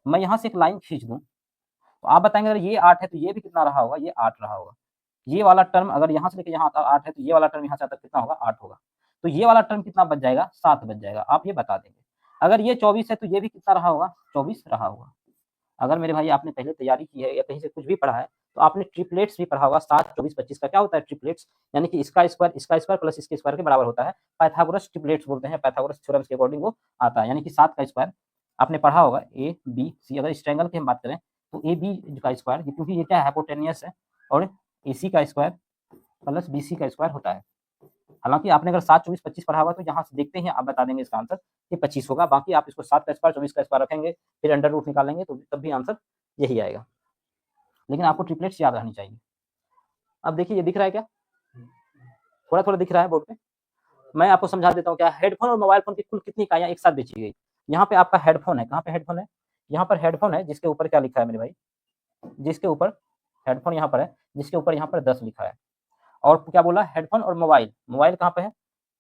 मैं यहाँ से एक लाइन खींच दूं, तो आप बताएंगे अगर ये 8 है तो ये भी कितना रहा होगा, ये 8 रहा होगा। ये वाला टर्म अगर यहाँ से लेके यहाँ 8 है, तो ये वाला टर्म यहाँ से आता कितना होगा, 8 होगा। तो ये वाला टर्म कितना बच जाएगा, 7 बच जाएगा, आप ये बता देंगे। अगर ये 24 है तो ये भी कितना रहा होगा, 24 रहा होगा। अगर मेरे भाई आपने पहले तैयारी की है या कहीं से कुछ भी पढ़ा है, तो आपने ट्रिपलेट्स भी पढ़ा होगा, 7 24 25 का क्या होता है, ट्रिपलेट्स, यानी कि इसका स्क्वायर प्लस इसके स्क्वायर के बराबर होता है। पाइथागोरस ट्रिपलेट्स बोलते हैं, पाइथागोरस थ्योरम्स के अकॉर्डिंग वो आता है, यानी कि 7 का स्क्वायर आपने पढ़ा होगा, ए बी सी। अगर इस ट्रायंगल की हम बात करें तो ए बी का स्क्वायर, क्योंकि ये क्या है, हाइपोटेनियस है, और ए सी का स्क्वायर प्लस बी सी का स्क्वायर होता है। हालांकि आपने अगर 7 24 25 पढ़ा हुआ, तो यहाँ से देखते ही आप बता देंगे इसका आंसर, ये 25 होगा। बाकी आप इसको 7 का स्क्वायर 24 का स्क्वायर रखेंगे, फिर अंडर रूट निकालेंगे, तो तब भी आंसर यही आएगा। लेकिन आपको ट्रिपलेट्स याद रहनी चाहिए। अब देखिए ये दिख रहा है क्या, थोड़ा थोड़ा दिख रहा है बोर्ड पे, मैं आपको समझा देता हूँ क्या। हेडफोन और मोबाइल फोन की कुल कितनी इकाइयाँ एक साथ बेची गई। यहाँ पे आपका हेडफोन है, कहाँ पे हेडफोन है, यहाँ पर हेडफोन है, जिसके ऊपर क्या लिखा है मेरे भाई, जिसके ऊपर हेडफोन यहाँ पर है, जिसके ऊपर यहाँ पर 10 लिखा है। और क्या बोला, हेडफोन और मोबाइल, मोबाइल कहाँ पे है,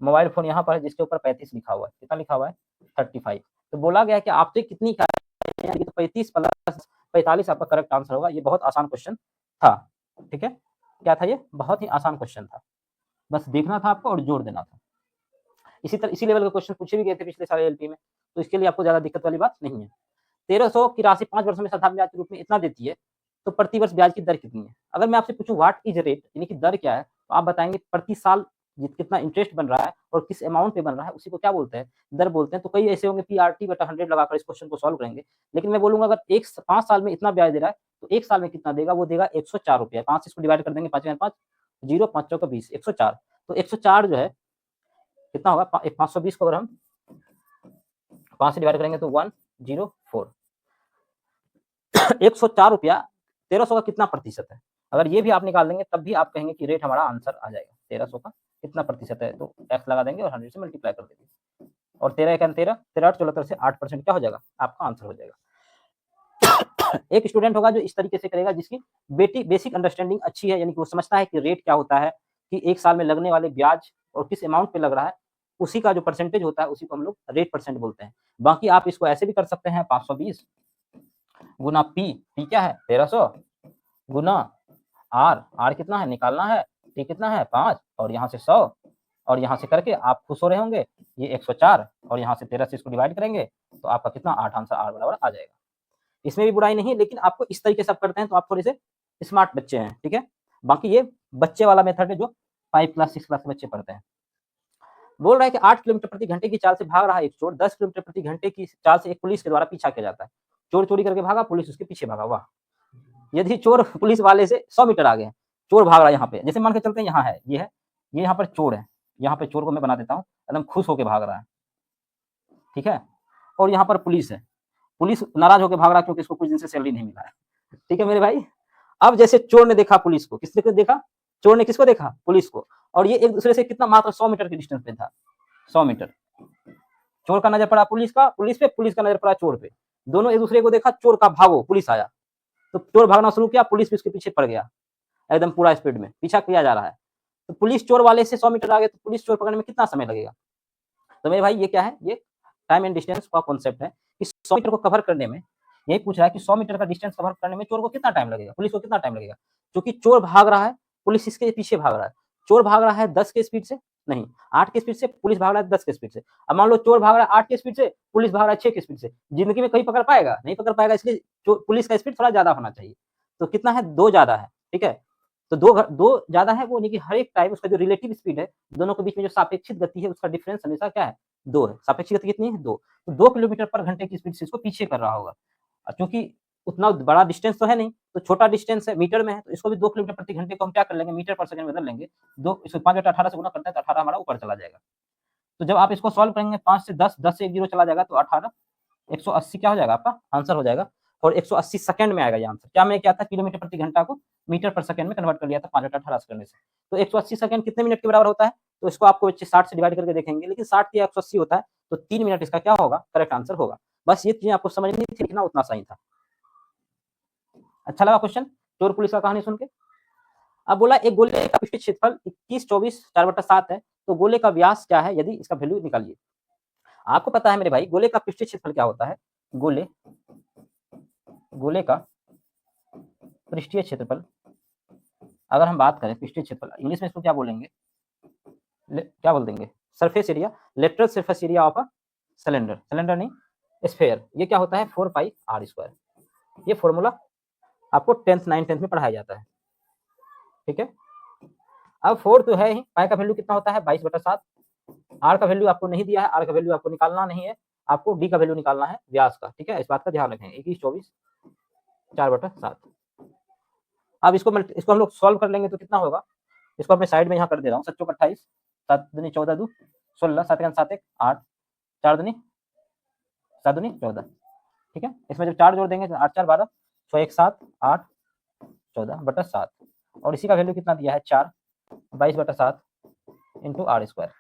मोबाइल फोन यहाँ पर है, जिसके ऊपर 35 लिखा हुआ है, कितना लिखा हुआ है, 35। तो बोला गया कि आपसे कितनी इकाइयाँ, तो 35 प्लस 45 आपका करेक्ट आंसर होगा। ये बहुत आसान क्वेश्चन था। ठीक है, क्या था ये, बहुत ही आसान क्वेश्चन था, बस देखना था आपको और जोड़ देना था। इसी लेवल के क्वेश्चन पूछे भी गए थे पिछले साल एलपी में, तो इसके लिए आपको ज़्यादा दिक्कत वाली बात नहीं है। 1300 की राशि 5 वर्षों में साधारण ब्याज के रूप में इतना देती है, तो प्रति वर्ष ब्याज की दर कितनी है? अगर मैं आपसे पूछूं व्हाट इज रेट, यानी कि दर क्या है, तो आप बताएंगे प्रति साल कितना इंटरेस्ट बन रहा है और किस अमाउंट पे बन रहा है, उसी को क्या बोलते हैं? दर बोलते हैं। तो कई ऐसे होंगे पीआरटी बटा 100 लगाकर इस क्वेश्चन को सॉल्व करेंगे, लेकिन मैं बोलूंगा अगर 5 साल में इतना ब्याज दे रहा है, तो 1 साल में कितना देगा? वो देगा 104 रुपया। 5 से इसको डिवाइड कर देंगे, 5 5 0 5 चौका 20, 104। तो 104 जो है कितना होगा? 520 को अगर हम 5 से डिवाइड करेंगे तो 104। 104 रुपया 1300 का कितना प्रतिशत है? अगर ये भी आप निकाल देंगे तब भी आप कहेंगे कि रेट हमारा आंसर आ जाएगा। 1300 का कितना प्रतिशत है? तो एक्स लगा देंगे और 100 से मल्टीप्लाई कर देंगे, और 13 एक 13, 13 8 14 से 8% क्या हो जाएगा? आपका आंसर हो जाएगा। एक स्टूडेंट होगा जो इस तरीके से करेगा, जिसकी बेसिक अंडरस्टैंडिंग अच्छी है, यानी कि वो समझता है कि रेट क्या होता है, कि 1 साल में लगने वाले ब्याज और किस अमाउंट पे लग रहा है, उसी का जो परसेंटेज होता है उसी को हम लोग रेट परसेंट बोलते हैं। बाकी आप इसको ऐसे भी कर सकते हैं, 520 गुना पी क्या है? 1300 गुना आर कितना है निकालना है, टी कितना है 5, और यहाँ से 100, और यहाँ से करके आप खुश हो रहे होंगे, ये 104, और यहाँ से 13 से इसको डिवाइड करेंगे तो आपका कितना 8 आंसर आर बराबर आ जाएगा। इसमें भी बुराई नहीं है, लेकिन आपको इस तरीके से आप करते हैं तो आप थोड़े से स्मार्ट बच्चे हैं, ठीक है। बाकी ये बच्चे वाला मेथड है जो 5 क्लास 6 क्लास के बच्चे पढ़ते हैं। बोल रहा है कि 8 किलोमीटर प्रति घंटे की चाल से भाग रहा है एक चोर, 10 किलोमीटर प्रति घंटे की चाल से एक पुलिस के द्वारा पीछा किया जाता है। चोर चोरी करके भागा, पुलिस उसके पीछे भागा। वाह! यदि चोर पुलिस वाले से 100 मीटर आगे है, चोर भाग रहा है यहाँ पे, जैसे मान के चलते हैं यहाँ है, ये है, ये यहाँ पर चोर है, यहाँ पे चोर को मैं बना देता हूँ, एकदम खुश होकर भाग रहा है, ठीक है। और यहाँ पर पुलिस है, पुलिस नाराज होकर भाग रहा है क्योंकि इसको कुछ दिन से सैलरी नहीं मिला है, ठीक है मेरे भाई। अब जैसे चोर ने देखा पुलिस को, किसने देखा? चोर ने किसको देखा? पुलिस को। और ये एक दूसरे से कितना मात्र 100 मीटर के डिस्टेंस पे था, 100 मीटर। चोर का नजर पड़ा पुलिस पे, पुलिस का नजर पड़ा चोर पे, दोनों एक दूसरे को देखा, चोर का भागो, पुलिस आया, तो चोर भागना शुरू किया, पुलिस भी उसके पीछे पड़ गया, एकदम पूरा स्पीड में पीछा किया जा रहा है। तो पुलिस चोर वाले से 100 मीटर आगे, तो पुलिस चोर पकड़ने में कितना समय लगेगा? तो मेरे भाई ये क्या है? ये टाइम एंड डिस्टेंस का कॉन्सेप्ट है कि 100 मीटर को कवर करने में, यही पूछ रहा है कि 100 मीटर का डिस्टेंस कवर करने में चोर को कितना टाइम लगेगा, पुलिस को कितना टाइम लगेगा? क्योंकि चोर भाग रहा है, पुलिस इसके पीछे भाग रहा है। चोर भाग रहा है 10 के स्पीड से, नहीं 8 के स्पीड से, पुलिस भाग रहा है 10 के स्पीड से। अब मान लो चोर भाग रहा है 8 के स्पीड से, पुलिस भाग रहा है 6 के स्पीड से, जिंदगी में कहीं पकड़ पाएगा? नहीं पकड़ पाएगा, इसलिए पुलिस का स्पीड थोड़ा ज्यादा होना चाहिए। तो कितना है? 2 ज्यादा है, ठीक है। तो दो ज्यादा है, वो कि हर एक टाइम उसका जो रिलेटिव स्पीड है, दोनों के बीच में जो सापेक्षिक गति है, उसका डिफरेंस हमेशा क्या है? 2 है। सापेक्षिक गति कितनी है? 2। तो 2 किलोमीटर पर घंटे की स्पीड से इसको पीछे कर रहा होगा। क्योंकि उतना बड़ा डिस्टेंस तो है नहीं, तो छोटा डिस्टेंस है, मीटर में है, तो इसको भी 2 किलोमीटर प्रति घंटे को हम क्या कर लेंगे? मीटर पर सेकंड में बदल लेंगे। 2 इसको 5 बटा 18 से गुना करते हैं तो 18 हमारा ऊपर चला जाएगा। तो जब आप इसको सॉल्व करेंगे 5 से 10, 10 से 1 जीरो चला जाएगा, तो 18 180 क्या हो जाएगा? आपका आंसर हो जाएगा। और 180 सेकंड में आएगा ये आंसर। क्या मैंने किया था? किलोमीटर प्रति घंटा को मीटर पर सेकंड में कन्वर्ट कर लिया था 5 बटा 18 से करने से। तो 180 सेकंड कितने मिनट के बराबर होता है? तो इसको आपको बच्चे 60 से डिवाइड करके देखेंगे, लेकिन 60 या 180 होता है, तो 3 मिनट इसका क्या होगा? करेक्ट आंसर होगा। बस ये चीजें आपको समझनी थी, लिखना उतना सही था। अच्छा लगा क्वेश्चन चोर पुलिस का कहानी सुन के? अब बोला एक गोले का पृष्ठीय क्षेत्रफल 21 24 4/7 है, तो गोले का व्यास क्या है? यदि इसका वैल्यू निकालिए। आपको पता है मेरे भाई गोले का पृष्ठीय क्षेत्रफल क्या होता है? गोले का पृष्ठीय क्षेत्रफल, अगर हम बात करें पृष्ठीय क्षेत्रफल, इंग्लिश में इसको क्या बोलेंगे? क्या बोल देंगे? Surface area, lateral surface area of a cylinder, cylinder नहीं स्फेयर। ये क्या होता है? 4 पाई आर स्क्वायर। ये फॉर्मूला आपको 10th 9th 10th में पढ़ाया जाता है, ठीक है। अब 4 तो है ही, पाई का वैल्यू कितना होता है? 22/7। आर का वैल्यू आपको नहीं दिया है, आर का वैल्यू आपको निकालना नहीं है, आपको डी का वैल्यू निकालना है व्यास का, ठीक है। इस बात का ध्यान रखें। 21 24 4/7। अब इसको हम लोग सॉल्व कर लेंगे तो कितना होगा? इसको मैं साइड में यहाँ कर दे रहा हूँ। 7 28, 7 दूनी 14 2 16, 7 7 1 8, 4 दूनी 7 दूनी 14, ठीक है। इसमें जब 4 जोड़ देंगे तो 8 4 12, 6 1 7 8 14/7, और इसी का वैल्यू कितना दिया है? 4, 22/7 इंटू आर स्क्वायर।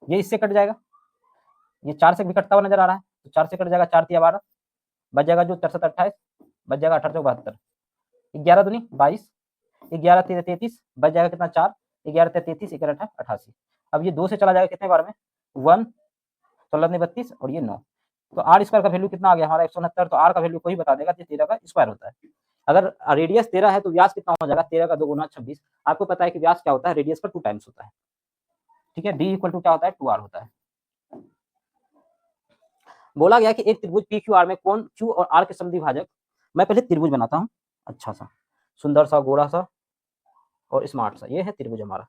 ये इससे कट जाएगा, ये 4 से भी कटता हुआ नजर आ रहा है, तो 4 से कट जाएगा, 4 तिया 12, बच जाएगा जो 4 7 28, बच जाएगा 18 72, 11 दूनी 22, 11 13 33, बच जाएगा कितना? 4, 11 33, 11 88। अब ये 2 से चला जाएगा कितने बार में? 1, 16 दूनी 32, और ये 9। तो आर स्क्वायर का वैल्यू कितना आ गया हमारा? 169। तो आर का वैल्यू कोई बता देगा, 13 का स्क्वायर होता है। अगर रेडियस 13 है तो व्यास कितना हो जाएगा? 13 का 2 गुना 26। आपको पता है कि व्यास क्या होता है? रेडियस का 2 टाइम्स होता है, ठीक है। डी इक्वल टू क्या होता है? 2r होता है। बोला गया कि एक त्रिभुज पी क्यू आर में कोण क्यू और आर के समद्विभाजक, मैं पहले त्रिभुज बनाता हूँ, अच्छा सा सुंदर सा गोरा सा और स्मार्ट सा, ये है त्रिभुज हमारा।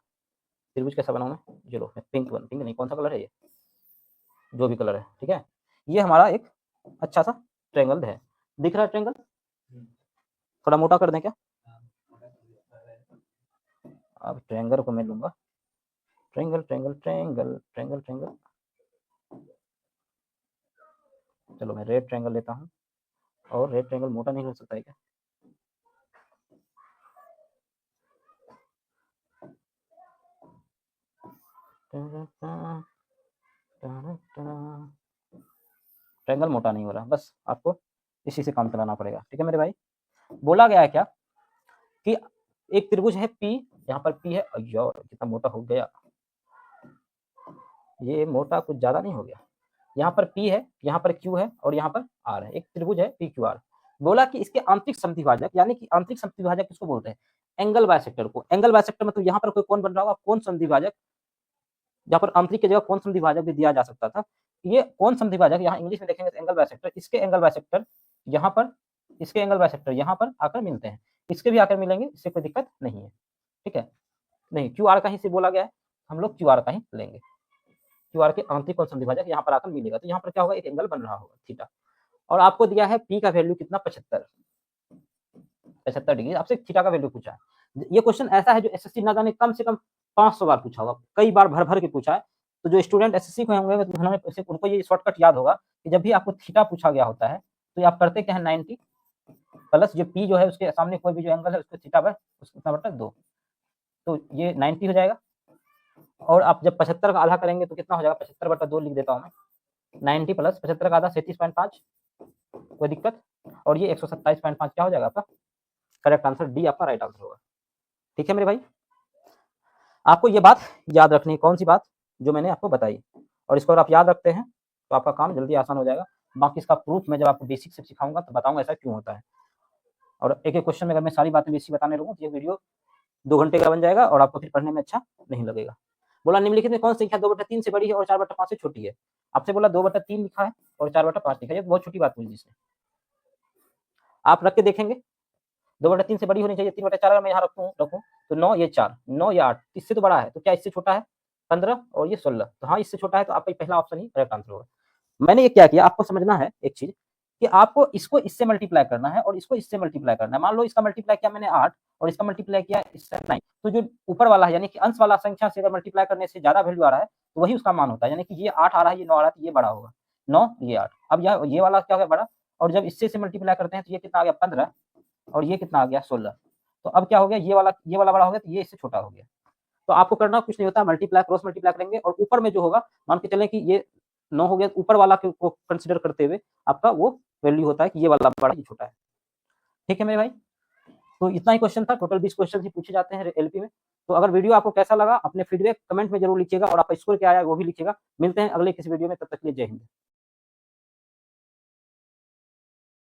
त्रिभुज कैसा बनाऊं मैं, ये लो पिंक पिंक नहीं, कौन सा कलर है ये, जो भी कलर है, ठीक है। ये हमारा एक अच्छा सा ट्रायंगल है, दिख रहा है ट्रायंगल, थोड़ा मोटा कर दें क्या, अब ट्रायंगल को मैं लूंगा, triangle triangle triangle triangle triangle, चलो मैं रेड ट्रायंगल लेता हूँ, और रेड ट्रायंगल मोटा नहीं हो सकता है क्या, ट्रायंगल मोटा नहीं हो रहा, बस आपको इसी से काम चलाना पड़ेगा, ठीक है मेरे भाई। बोला गया है क्या कि एक त्रिभुज है पी, यहाँ पर पी है, यार कितना मोटा हो गया, ये मोटा कुछ ज्यादा नहीं हो गया, यहाँ पर P है, यहाँ पर Q है और यहाँ पर R है, एक त्रिभुज है PQR। बोला कि इसके आंतरिक समद्विभाजक, यानी कि आंतरिक समद्विभाजक किसको बोलते हैं, एंगल बाइसेक्टर को। एंगल बाइसेक्टर मतलब यहाँ पर कोई कौन बन रहा होगा, कौन समद्विभाजक, जहाँ पर आंतरिक की जगह कौन समद्विभाजक भी दिया जा सकता था, ये कौन समद्विभाजक, यहाँ इंग्लिश में देखेंगे तो एंगल बाइसेक्टर, इसके एंगल बाइसेक्टर यहाँ पर, इसके एंगल बाइसेक्टर यहाँ पर आकर मिलते हैं, इसके भी आकर मिलेंगे, इससे कोई दिक्कत नहीं है, ठीक है। नहीं, QR का ही से बोला गया है, हम लोग QR का ही लेंगे, QR के आंतरिक और समद्विभाजक यहाँ पर आकर मिलेगा, तो यहाँ पर क्या होगा, एक एंगल बन रहा होगा थीटा, और आपको दिया है P का वैल्यू कितना, 75 डिग्री, आपसे थीटा का वैल्यू पूछा है। ये क्वेश्चन ऐसा है जो एसएससी ना जाने कम से कम 500 बार पूछा होगा, कई बार भर भर के पूछा है, तो जो स्टूडेंट एसएससी को होंगे उन्होंने उनको ये शॉर्टकट याद होगा कि जब भी आपको थीटा पूछा गया होता है तो आप करते क्या है, 90 प्लस जो P जो है उसके सामने कोई भी जो एंगल है उसको थीटा बाय उसका मतलब 2, तो ये 90 हो जाएगा, और आप जब 75 का आधा करेंगे तो कितना हो जाएगा, 75/2 लिख देता हूँ मैं, 90 प्लस 75 का आधा 37.5, कोई दिक्कत, और ये 127.5 क्या हो जाएगा आपका करेक्ट आंसर, डी आपका राइट आंसर होगा, ठीक है मेरे भाई। आपको ये बात याद रखनी है, कौन सी बात, जो मैंने आपको बताई, और इसको अगर आप याद रखते हैं तो आपका काम जल्दी आसान हो जाएगा। बाकी इसका प्रूफ मैं जब आपको बेसिक से सिखाऊंगा तो बताऊंगा ऐसा क्यों होता है, और एक एक क्वेश्चन में अगर मैं सारी बातें बेसिक बताने लगूँ तो ये वीडियो 2 घंटे का बन जाएगा और आपको फिर पढ़ने में अच्छा नहीं लगेगा। बोला निम्नलिखित में कौन सी संख्या 2/3 से बड़ी है और 4/5 से छोटी है, आपसे बोला 2/3 लिखा है और 4/5 लिखा है, ये बहुत छोटी बात पूछ दी इसने, आप रख के देखेंगे 2/3 से बड़ी होनी चाहिए, 3/4 अगर मैं यहाँ रखूँ तो 9 ये 4 9 ये 8, इससे तो बड़ा है, तो क्या इससे छोटा है 15 और ये 16, तो हाँ इससे छोटा है, तो आपका पहला ऑप्शन ही करेक्ट आंसर होगा। मैंने ये क्या किया, आपको समझना है एक चीज कि आपको इसको इससे मल्टीप्लाई करना है और इसको इससे मल्टीप्लाई करना है। मान लो इसका मल्टीप्लाई किया मैंने 8 और इसका मल्टीप्लाई किया इससे 9, तो जो ऊपर वाला है यानी कि अंश वाला संख्या से अगर मल्टीप्लाई करने से ज्यादा वैल्यू आ रहा है तो वही उसका मान होता है, यानी कि ये 8 आ रहा है, ये 9 आ रहा है, तो ये बड़ा होगा, 9 ये 8, अब ये वाला क्या हो गया बड़ा, और जब इससे से मल्टीप्लाई करते हैं तो ये कितना आ गया 15 और ये कितना आ गया 16, तो अब क्या हो गया, ये वाला बड़ा हो गया तो ये इससे छोटा हो गया। तो आपको करना कुछ नहीं होता, मल्टीप्लाई क्रॉस मल्टीप्लाई करेंगे और ऊपर में जो होगा, मान के चलें कि ये 9 हो गया, ऊपर वाला को कंसीडर करते हुए आपका वो वैल्यू होता है कि ये वाला बड़ा ये छोटा है, ठीक है मेरे भाई। तो इतना ही क्वेश्चन था, टोटल 20 क्वेश्चन ही पूछे जाते हैं एलपी में। तो अगर वीडियो आपको कैसा लगा अपने फीडबैक कमेंट में जरूर लिखिएगा और आपका स्कोर क्या आया वो भी लिखिएगा। मिलते हैं अगले किसी वीडियो में, तब तक के लिए जय हिंद।